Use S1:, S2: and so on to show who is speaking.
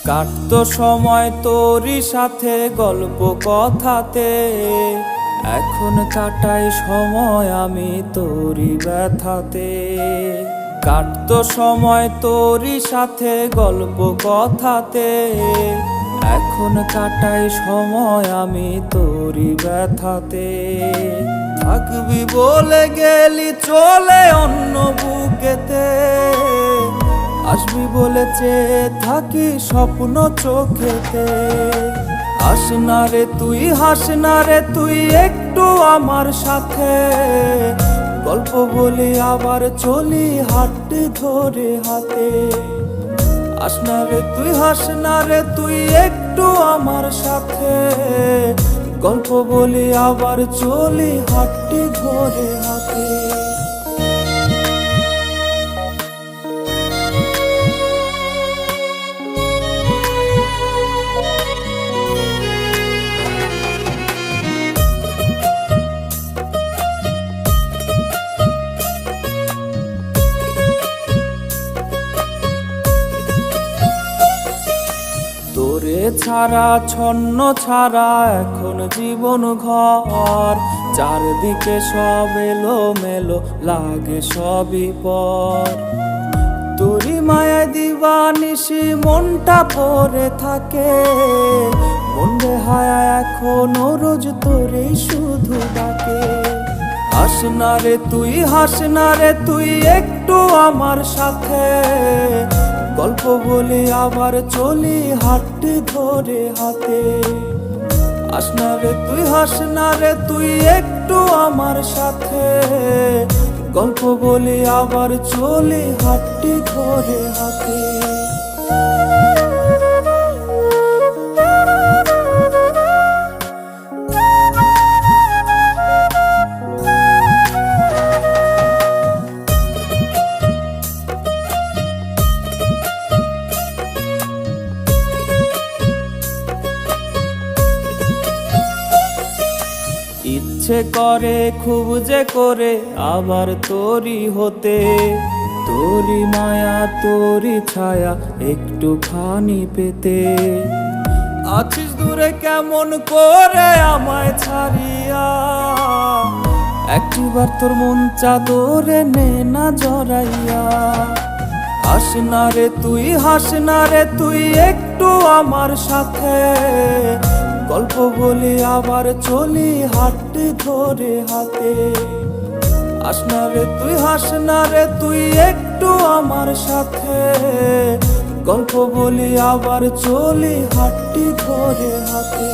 S1: কাটতো সময় তোরই সাথে গল্প কথাতে, এখন কাটাই সময় আমি তোরই ব্যথাতে। কাটতো সময় তোরই সাথে গল্প কথাতে, এখন কাটাই সময় আমি তোরই ব্যথাতে। থাকবি বলে গেলি চলে অন্য বুকেতে, আসবি বলে চেয়ে থাকি স্বপ্ন চোখেতে। হাস না রে তুই, হাস না রে তুই একটু আমার সাথে, গল্প বলি আবার চলি হাতটি ধরে হাতে। হাস না রে তুই, হাস না রে তুই একটু আমার সাথে, গল্প বলি আবার চলি হাতটি ধরে হাতে। তোরে ছাড়া ছন্ন ছাড়া এখন জীবন ঘর, চারদিকে সব এলো মেলো লাগে সবই পর। তোরি মায়া দিবানিশি মনটা পড়ে থাকে, মনে হায়া এখনো রোজ তোরেই শুধু ডাকে। হাস না রে তুই, হাস না রে তুই একটু আমার সাথে, গল্প বলি আবার চলি হাতটি ধরে হাতে। হাস না রে তুই, হাস না রে তুই একটু আমার সাথে, গল্প বলি আবার চলি হাতটি ধরে হাতে। ইচ্ছে করে খুব যে করে আবার তোরি হতে, তোরি মায়া তোরি ছায়া একটুখানি পেতে। আছিস দূরে কেমন করে আমায় ছাড়িয়া, একটিবার তোর মন চাদরে নে না জড়াইয়া। হাস না রে তুই, হাস না রে তুই একটু আমার সাথে, গল্প বলি আবার চলি হাতটি ধরে হাতে। হাস না রে তুই, হাস না রে তুই একটু আমার সাথে, গল্প বলি আবার চলি হাতটি ধরে হাতে।